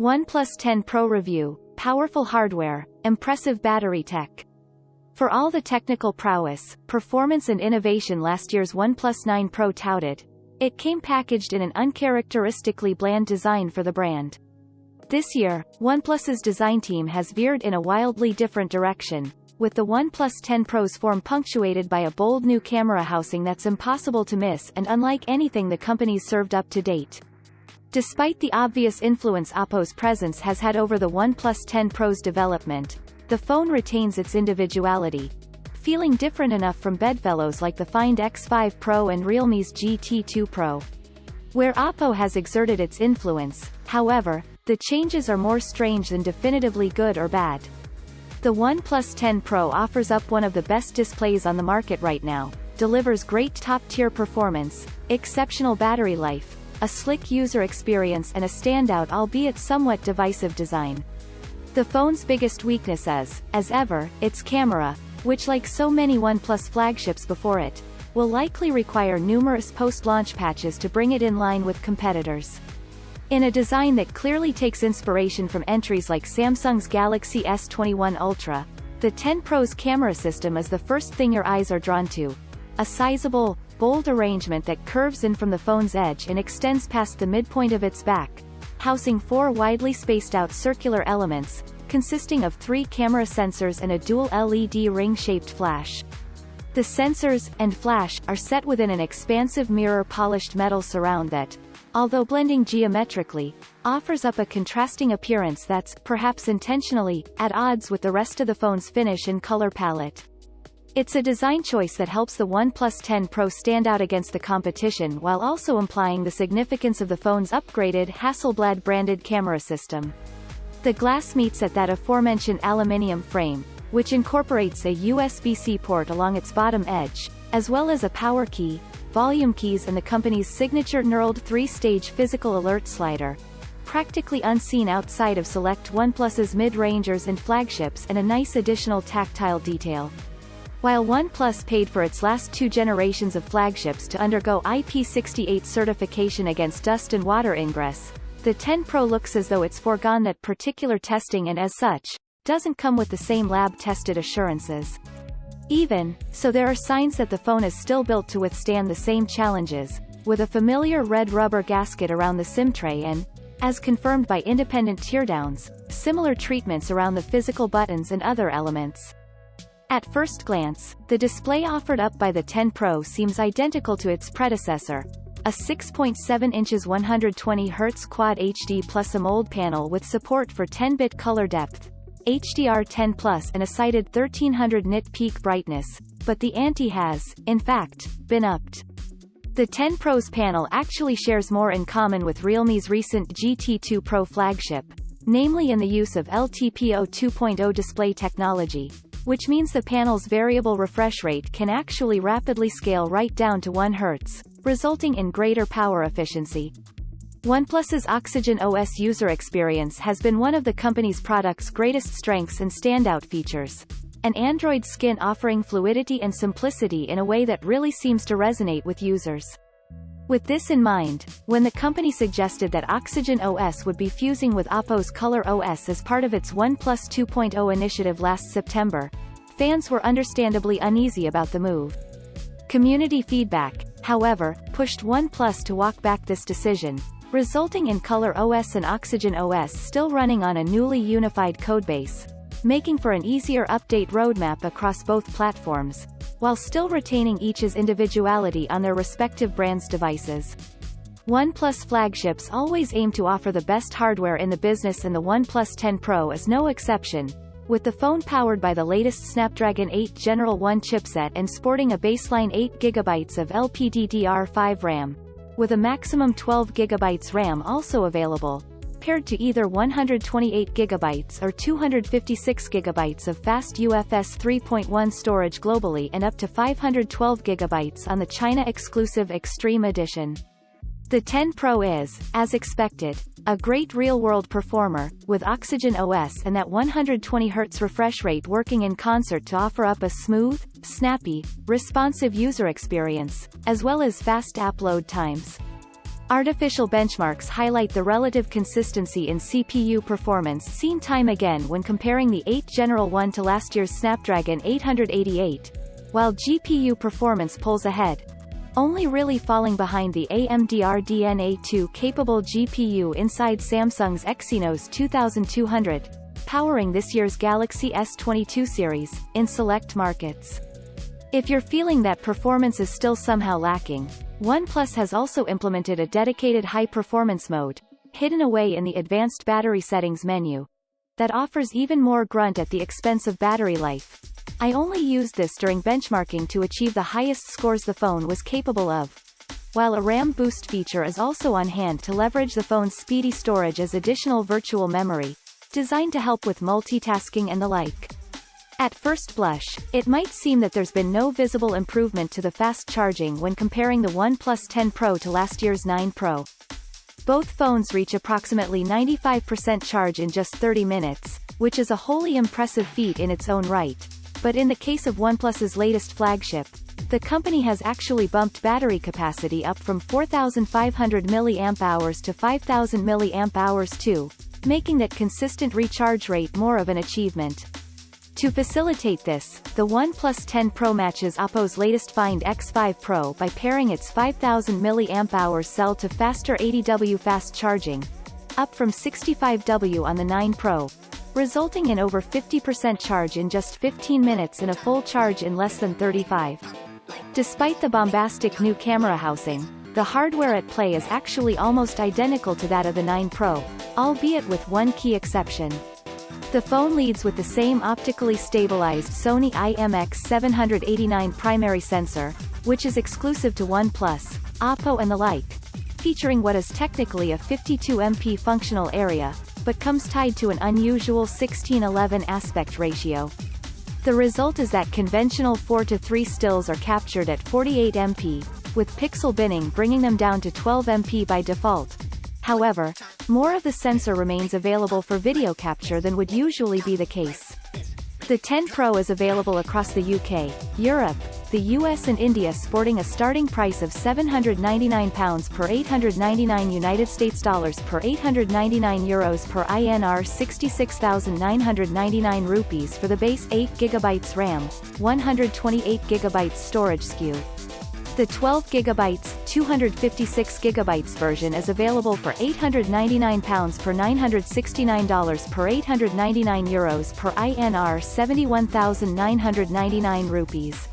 OnePlus 10 Pro review, powerful hardware, impressive battery tech. For all the technical prowess, performance and innovation last year's OnePlus 9 Pro touted, it came packaged in an uncharacteristically bland design for the brand. This year, OnePlus's design team has veered in a wildly different direction, with the OnePlus 10 Pro's form punctuated by a bold new camera housing that's impossible to miss and unlike anything the company's served up to date. Despite the obvious influence Oppo's presence has had over the OnePlus 10 Pro's development, the phone retains its individuality, feeling different enough from bedfellows like the Find X5 Pro and Realme's GT2 Pro. Where Oppo has exerted its influence, however, the changes are more strange than definitively good or bad. The OnePlus 10 Pro offers up one of the best displays on the market right now, delivers great top-tier performance, exceptional battery life, a slick user experience and a standout albeit somewhat divisive design. The phone's biggest weakness is, as ever, its camera, which like so many OnePlus flagships before it, will likely require numerous post-launch patches to bring it in line with competitors. In a design that clearly takes inspiration from entries like Samsung's Galaxy S21 Ultra, the 10 Pro's camera system is the first thing your eyes are drawn to. A sizable, bold arrangement that curves in from the phone's edge and extends past the midpoint of its back, housing four widely spaced-out circular elements, consisting of 3 camera sensors and a dual LED ring-shaped flash. The sensors and flash are set within an expansive mirror-polished metal surround that, although blending geometrically, offers up a contrasting appearance that's, perhaps intentionally, at odds with the rest of the phone's finish and color palette. It's a design choice that helps the OnePlus 10 Pro stand out against the competition while also implying the significance of the phone's upgraded Hasselblad-branded camera system. The glass meets at that aforementioned aluminium frame, which incorporates a USB-C port along its bottom edge, as well as a power key, volume keys and the company's signature knurled 3-stage physical alert slider, practically unseen outside of select OnePlus's mid-rangers and flagships and a nice additional tactile detail. While OnePlus paid for its last 2 generations of flagships to undergo IP68 certification against dust and water ingress, the 10 Pro looks as though it's foregone that particular testing and as such, doesn't come with the same lab-tested assurances. Even so, there are signs that the phone is still built to withstand the same challenges, with a familiar red rubber gasket around the SIM tray and, as confirmed by independent teardowns, similar treatments around the physical buttons and other elements. At first glance, the display offered up by the 10 Pro seems identical to its predecessor, a 6.7 inches 120Hz Quad HD plus AMOLED panel with support for 10-bit color depth, HDR10+, and a cited 1300 nit peak brightness, but the ante has, in fact, been upped. The 10 Pro's panel actually shares more in common with Realme's recent GT2 Pro flagship, namely in the use of LTPO 2.0 display technology, which means the panel's variable refresh rate can actually rapidly scale right down to 1 Hz, resulting in greater power efficiency. OnePlus's Oxygen OS user experience has been one of the company's product's greatest strengths and standout features, an Android skin offering fluidity and simplicity in a way that really seems to resonate with users. With this in mind, when the company suggested that Oxygen OS would be fusing with Oppo's Color OS as part of its OnePlus 2.0 initiative last September, fans were understandably uneasy about the move. Community feedback, however, pushed OnePlus to walk back this decision, resulting in Color OS and Oxygen OS still running on a newly unified codebase, making for an easier update roadmap across both platforms, while still retaining each's individuality on their respective brands' devices. OnePlus flagships always aim to offer the best hardware in the business, and the OnePlus 10 Pro is no exception, with the phone powered by the latest Snapdragon 8 General 1 chipset and sporting a baseline 8GB of LPDDR5 RAM, with a maximum 12GB RAM also available, paired to either 128GB or 256GB of fast UFS 3.1 storage globally and up to 512GB on the China-exclusive Extreme Edition. The 10 Pro is, as expected, a great real-world performer, with Oxygen OS and that 120Hz refresh rate working in concert to offer up a smooth, snappy, responsive user experience, as well as fast app load times. Artificial benchmarks highlight the relative consistency in CPU performance seen time again when comparing the 8th General 1 to last year's Snapdragon 888, while GPU performance pulls ahead, only really falling behind the AMD RDNA2 capable GPU inside Samsung's Exynos 2200, powering this year's Galaxy S22 series, in select markets. If you're feeling that performance is still somehow lacking, OnePlus has also implemented a dedicated high-performance mode, hidden away in the advanced battery settings menu, that offers even more grunt at the expense of battery life. I only used this during benchmarking to achieve the highest scores the phone was capable of, while a RAM boost feature is also on hand to leverage the phone's speedy storage as additional virtual memory, designed to help with multitasking and the like. At first blush, it might seem that there's been no visible improvement to the fast charging when comparing the OnePlus 10 Pro to last year's 9 Pro. Both phones reach approximately 95% charge in just 30 minutes, which is a wholly impressive feat in its own right. But in the case of OnePlus's latest flagship, the company has actually bumped battery capacity up from 4,500 mAh to 5,000 mAh too, making that consistent recharge rate more of an achievement. To facilitate this, the OnePlus 10 Pro matches Oppo's latest Find X5 Pro by pairing its 5,000 mAh cell to faster 80W fast charging, up from 65W on the 9 Pro, resulting in over 50% charge in just 15 minutes and a full charge in less than 35. Despite the bombastic new camera housing, the hardware at play is actually almost identical to that of the 9 Pro, albeit with one key exception. The phone leads with the same optically stabilized Sony IMX789 primary sensor, which is exclusive to OnePlus, Oppo and the like, featuring what is technically a 52MP functional area, but comes tied to an unusual 16:11 aspect ratio. The result is that conventional 4:3 stills are captured at 48MP, with pixel binning bringing them down to 12MP by default. However, more of the sensor remains available for video capture than would usually be the case. The 10 Pro is available across the UK, Europe, the US and India, sporting a starting price of £799 per $899 per 899 euros per INR 66,999 rupees for the base 8GB RAM, 128GB storage SKU. The 12GB, 256GB version is available for £899 per $969 per 899 euros per INR 71,999 rupees.